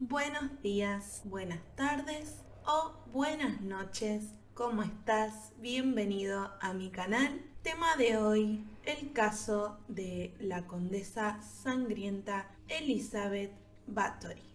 Buenos días, buenas tardes o buenas noches. ¿Cómo estás? Bienvenido a mi canal. Tema de hoy, el caso de la condesa sangrienta Elizabeth Bathory.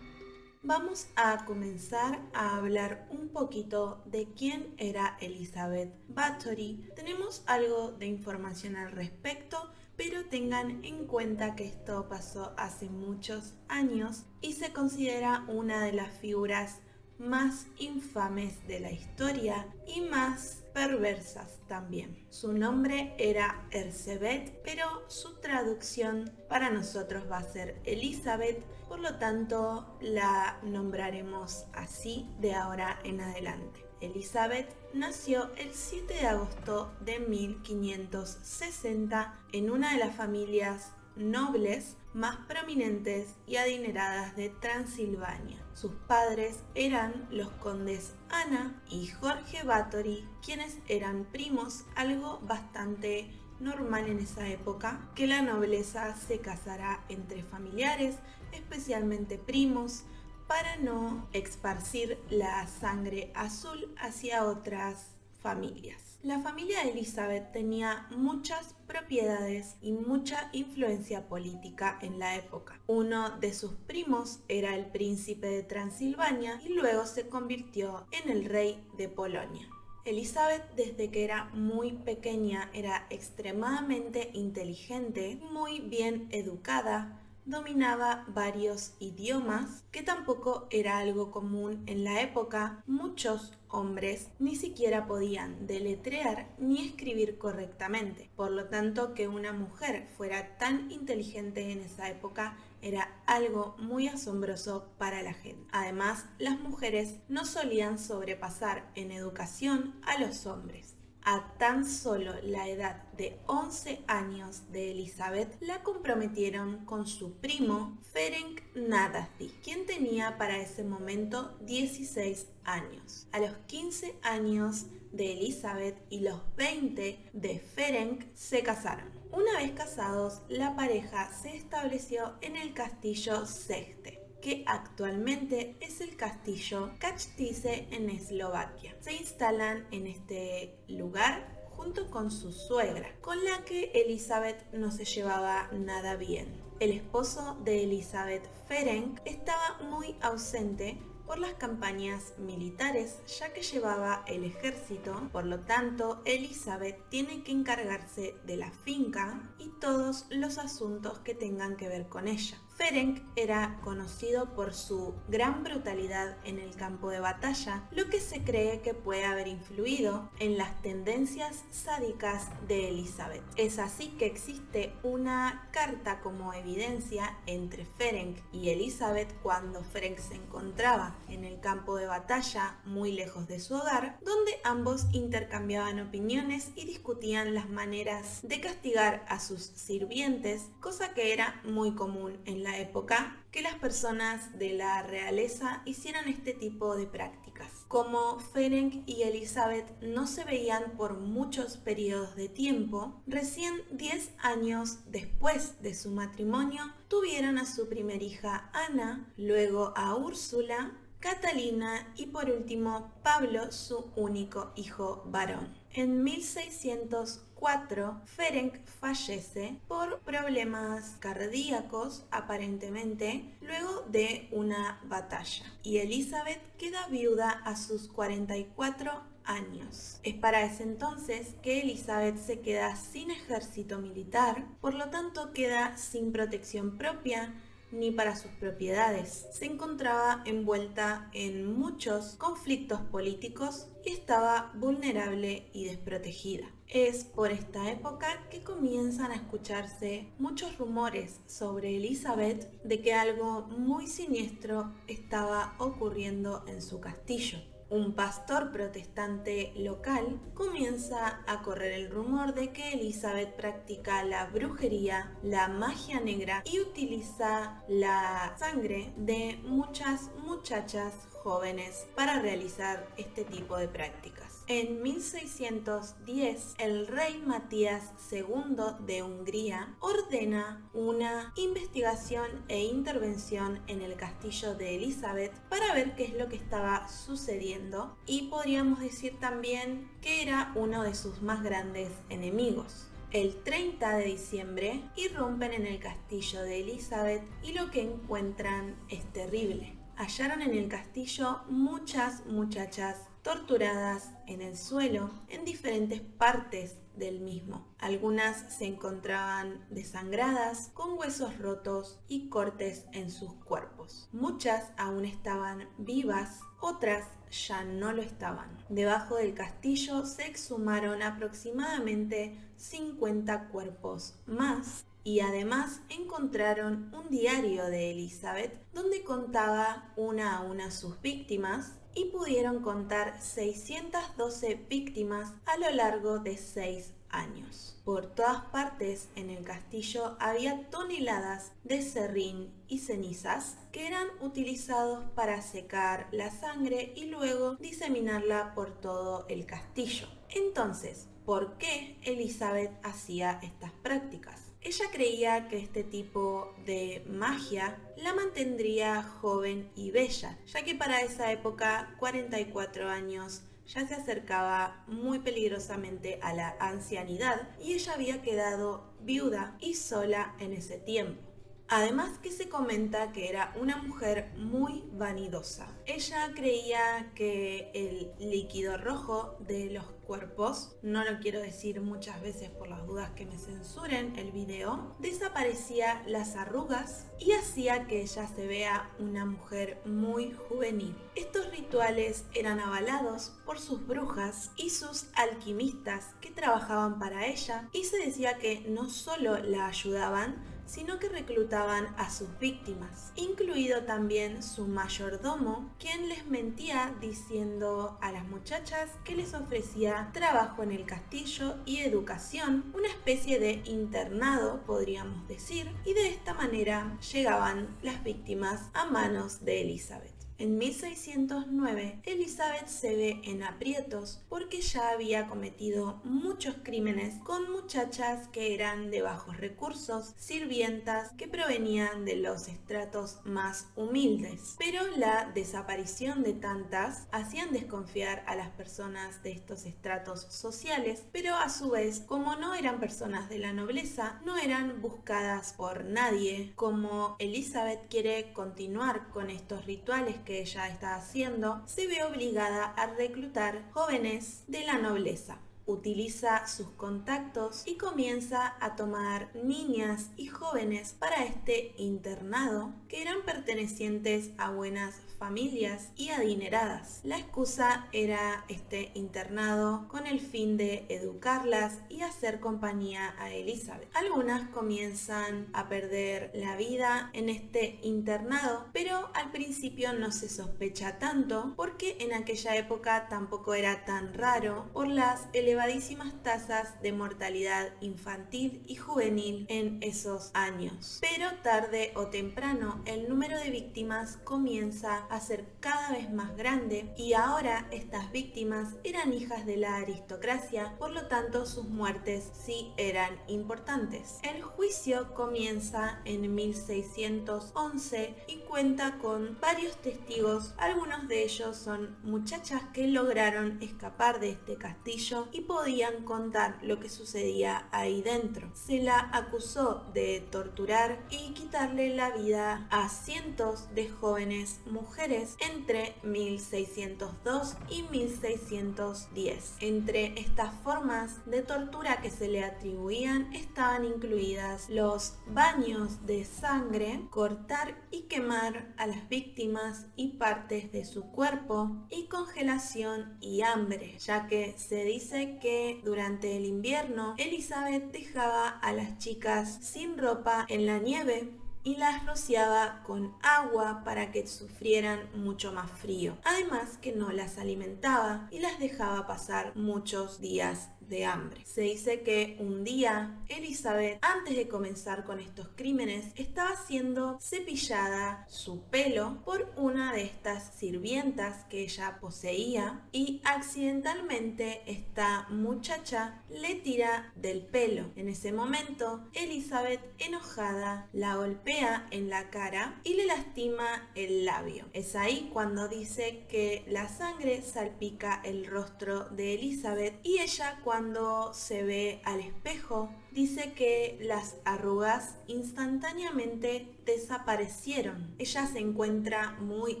Vamos a comenzar a hablar un poquito de quién era Elizabeth Bathory. Tenemos algo de información al respecto, pero tengan en cuenta que esto pasó hace muchos años y se considera una de las figuras más infames de la historia y más perversas también. Su nombre era Erzsébet, pero su traducción para nosotros va a ser Elizabeth, por lo tanto la nombraremos así de ahora en adelante. Elizabeth nació el 7 de agosto de 1560 en una de las familias nobles más prominentes y adineradas de Transilvania. Sus padres eran los condes Ana y Jorge Bathory, quienes eran primos, algo bastante normal en esa época, que la nobleza se casara entre familiares, especialmente primos, para no esparcir la sangre azul hacia otras familias. La familia de Elizabeth tenía muchas propiedades y mucha influencia política en la época. Uno de sus primos era el príncipe de Transilvania y luego se convirtió en el rey de Polonia. Elizabeth, desde que era muy pequeña, era extremadamente inteligente, muy bien educada, dominaba varios idiomas, que tampoco era algo común en la época. Muchos hombres ni siquiera podían deletrear ni escribir correctamente. Por lo tanto, que una mujer fuera tan inteligente en esa época era algo muy asombroso para la gente. Además, las mujeres no solían sobrepasar en educación a los hombres. A tan solo la edad de 11 años de Elizabeth, la comprometieron con su primo Ferenc Nadasdy, quien tenía para ese momento 16 años. A los 15 años de Elizabeth y los 20 de Ferenc se casaron. Una vez casados, la pareja se estableció en el castillo Sexte, que actualmente es el castillo Kachtice en Eslovaquia. Se instalan en este lugar junto con su suegra, con la que Elizabeth no se llevaba nada bien. El esposo de Elizabeth, Ferenc, estaba muy ausente por las campañas militares, ya que llevaba el ejército. Por lo tanto, Elizabeth tiene que encargarse de la finca y todos los asuntos que tengan que ver con ella. Ferenc era conocido por su gran brutalidad en el campo de batalla, lo que se cree que puede haber influido en las tendencias sádicas de Elizabeth. Es así que existe una carta como evidencia entre Ferenc y Elizabeth cuando Ferenc se encontraba en el campo de batalla muy lejos de su hogar, donde ambos intercambiaban opiniones y discutían las maneras de castigar a sus sirvientes, cosa que era muy común en la época, que las personas de la realeza hicieran este tipo de prácticas. Como Ferenc y Elizabeth no se veían por muchos periodos de tiempo, recién 10 años después de su matrimonio tuvieron a su primer hija Ana, luego a Úrsula, Catalina y por último Pablo, su único hijo varón. En 1604, Ferenc fallece por problemas cardíacos, aparentemente, luego de una batalla, y Elizabeth queda viuda a sus 44 años. Es para ese entonces que Elizabeth se queda sin ejército militar, por lo tanto queda sin protección propia ni para sus propiedades. Se encontraba envuelta en muchos conflictos políticos y estaba vulnerable y desprotegida. Es por esta época que comienzan a escucharse muchos rumores sobre Elizabeth de que algo muy siniestro estaba ocurriendo en su castillo. Un pastor protestante local comienza a correr el rumor de que Elizabeth practica la brujería, la magia negra y utiliza la sangre de muchas muchachas jóvenes para realizar este tipo de prácticas. En 1610, el rey Matías II de Hungría ordena una investigación e intervención en el castillo de Elizabeth para ver qué es lo que estaba sucediendo, y podríamos decir también que era uno de sus más grandes enemigos. El 30 de diciembre irrumpen en el castillo de Elizabeth y lo que encuentran es terrible. Hallaron en el castillo muchas muchachas torturadas en el suelo en diferentes partes del mismo. Algunas se encontraban desangradas, con huesos rotos y cortes en sus cuerpos. Muchas aún estaban vivas, otras ya no lo estaban. Debajo del castillo se exhumaron aproximadamente 50 cuerpos más, y además encontraron un diario de Elizabeth donde contaba una a una sus víctimas, y pudieron contar 612 víctimas a lo largo de 6 años. Por todas partes en el castillo había toneladas de serrín y cenizas que eran utilizados para secar la sangre y luego diseminarla por todo el castillo. Entonces, ¿por qué Elizabeth hacía estas prácticas? Ella creía que este tipo de magia la mantendría joven y bella, ya que para esa época, 44 años, ya se acercaba muy peligrosamente a la ancianidad y ella había quedado viuda y sola en ese tiempo. Además que se comenta que era una mujer muy vanidosa. Ella creía que el líquido rojo de los cuerpos, no lo quiero decir muchas veces por las dudas que me censuren el video, desaparecía las arrugas y hacía que ella se vea una mujer muy juvenil. Estos rituales eran avalados por sus brujas y sus alquimistas que trabajaban para ella, y se decía que no solo la ayudaban, sino que reclutaban a sus víctimas, incluido también su mayordomo, quien les mentía diciendo a las muchachas que les ofrecía trabajo en el castillo y educación, una especie de internado, podríamos decir, y de esta manera llegaban las víctimas a manos de Elizabeth. En 1609, Elizabeth se ve en aprietos porque ya había cometido muchos crímenes con muchachas que eran de bajos recursos, sirvientas que provenían de los estratos más humildes. Pero la desaparición de tantas hacían desconfiar a las personas de estos estratos sociales, pero a su vez, como no eran personas de la nobleza, no eran buscadas por nadie. Como Elizabeth quiere continuar con estos rituales que ella está haciendo, se ve obligada a reclutar jóvenes de la nobleza. Utiliza sus contactos y comienza a tomar niñas y jóvenes para este internado, que eran pertenecientes a buenas familias y adineradas. La excusa era este internado con el fin de educarlas y hacer compañía a Elizabeth. Algunas comienzan a perder la vida en este internado, pero al principio no se sospecha tanto porque en aquella época tampoco era tan raro por las elevadísimas tasas de mortalidad infantil y juvenil en esos años. Pero tarde o temprano el número de víctimas comienza a ser cada vez más grande, y ahora estas víctimas eran hijas de la aristocracia, por lo tanto sus muertes sí eran importantes. El juicio comienza en 1611 y cuenta con varios testigos. Algunos de ellos son muchachas que lograron escapar de este castillo y podían contar lo que sucedía ahí dentro. Se la acusó de torturar y quitarle la vida a cientos de jóvenes mujeres entre 1602 y 1610. Entre estas formas de tortura que se le atribuían estaban incluidas los baños de sangre, cortar y quemar a las víctimas y partes de su cuerpo, y congelación y hambre, ya que se dice que durante el invierno Elizabeth dejaba a las chicas sin ropa en la nieve y las rociaba con agua para que sufrieran mucho más frío. Además que no las alimentaba y las dejaba pasar muchos días de hambre. Se dice que un día Elizabeth, antes de comenzar con estos crímenes, estaba siendo cepillada su pelo por una de estas sirvientas que ella poseía y accidentalmente esta muchacha le tira del pelo. En ese momento, Elizabeth, enojada, la golpea en la cara y le lastima el labio. Es ahí cuando dice que la sangre salpica el rostro de Elizabeth y ella, cuando se ve al espejo, dice que las arrugas instantáneamente desaparecieron. Ella se encuentra muy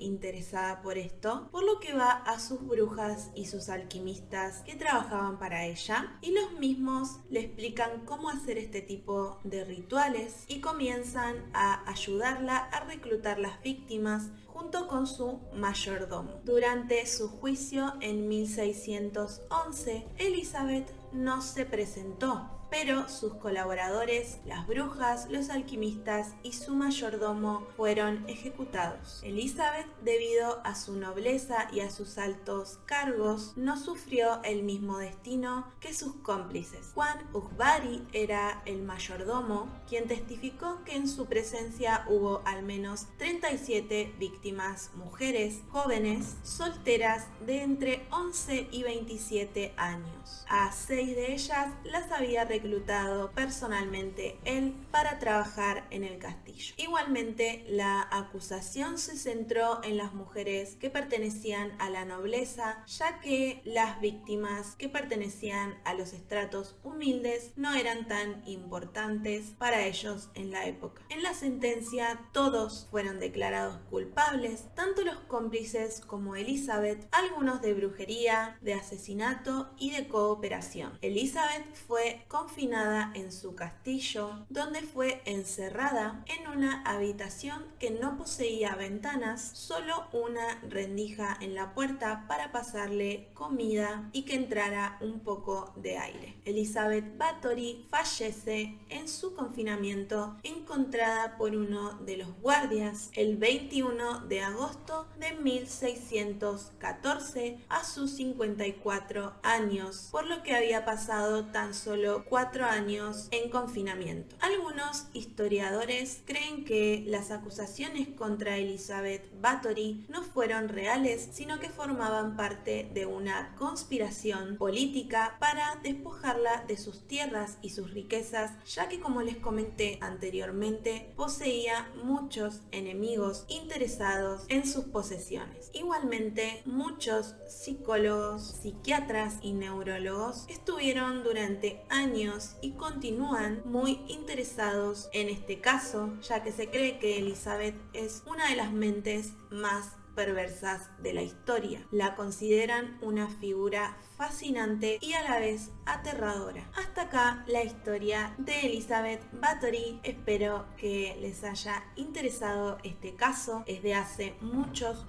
interesada por esto, por lo que va a sus brujas y sus alquimistas que trabajaban para ella, y los mismos le explican cómo hacer este tipo de rituales y comienzan a ayudarla a reclutar las víctimas junto con su mayordomo. Durante su juicio en 1611, Elizabeth no se presentó, pero sus colaboradores, las brujas, los alquimistas y su mayordomo fueron ejecutados. Elizabeth, debido a su nobleza y a sus altos cargos, no sufrió el mismo destino que sus cómplices. Juan Ujbari era el mayordomo, quien testificó que en su presencia hubo al menos 37 víctimas mujeres, jóvenes, solteras de entre 11 y 27 años. A 6 de ellas las había reclutado personalmente él para trabajar en el castillo. Igualmente, la acusación se centró en las mujeres que pertenecían a la nobleza, ya que las víctimas que pertenecían a los estratos humildes no eran tan importantes para ellos en la época. En la sentencia, todos fueron declarados culpables, tanto los cómplices como Elizabeth, algunos de brujería, de asesinato y de cooperación. Elizabeth fue confinada en su castillo, donde fue encerrada en una habitación que no poseía ventanas, solo una rendija en la puerta para pasarle comida y que entrara un poco de aire. Elizabeth Bathory fallece en su confinamiento, encontrada por uno de los guardias el 21 de agosto de 1614 a sus 54 años, por lo que había pasado tan solo 4 años en confinamiento. Algunos historiadores creen que las acusaciones contra Elizabeth Bathory no fueron reales, sino que formaban parte de una conspiración política para despojarla de sus tierras y sus riquezas, ya que, como les comenté anteriormente, poseía muchos enemigos interesados en sus posesiones. Igualmente, muchos psicólogos, psiquiatras y neurólogos estuvieron durante años y continúan muy interesados en este caso, ya que se cree que Elizabeth es una de las mentes más perversas de la historia. La consideran una figura fascinante y a la vez aterradora. Hasta acá la historia de Elizabeth Bathory. Espero que les haya interesado este caso. Es de hace muchos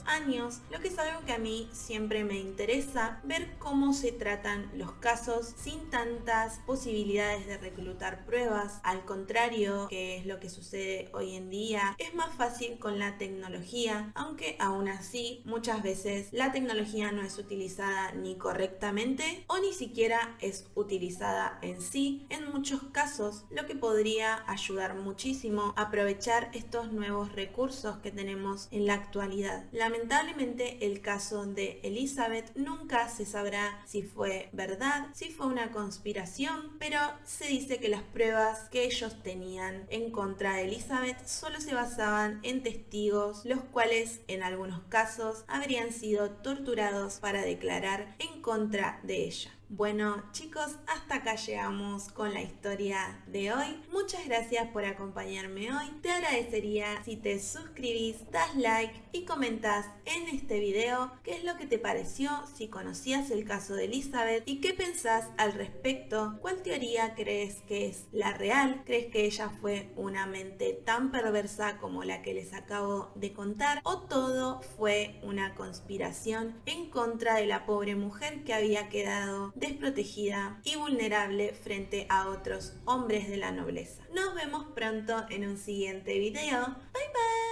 años, lo que es algo que a mí siempre me interesa, ver cómo se tratan los casos sin tantas posibilidades de reclutar pruebas. Al contrario, que es lo que sucede hoy en día, es más fácil con la tecnología, aunque aún así muchas veces la tecnología no es utilizada ni correctamente o ni siquiera es utilizada en sí en muchos casos, lo que podría ayudar muchísimo a aprovechar estos nuevos recursos que tenemos en la actualidad. Lamentablemente, el caso de Elizabeth nunca se sabrá si fue verdad, si fue una conspiración, pero se dice que las pruebas que ellos tenían en contra de Elizabeth solo se basaban en testigos, los cuales en algunos casos habrían sido torturados para declarar en contra de ella. Bueno, chicos, hasta acá llegamos con la historia de hoy. Muchas gracias por acompañarme hoy. Te agradecería si te suscribís, das like y comentás en este video qué es lo que te pareció, si conocías el caso de Elizabeth y qué pensás al respecto. ¿Cuál teoría crees que es la real? ¿Crees que ella fue una mente tan perversa como la que les acabo de contar? ¿O todo fue una conspiración en contra de la pobre mujer que había quedado desprotegida y vulnerable frente a otros hombres de la nobleza? Nos vemos pronto en un siguiente video. Bye bye.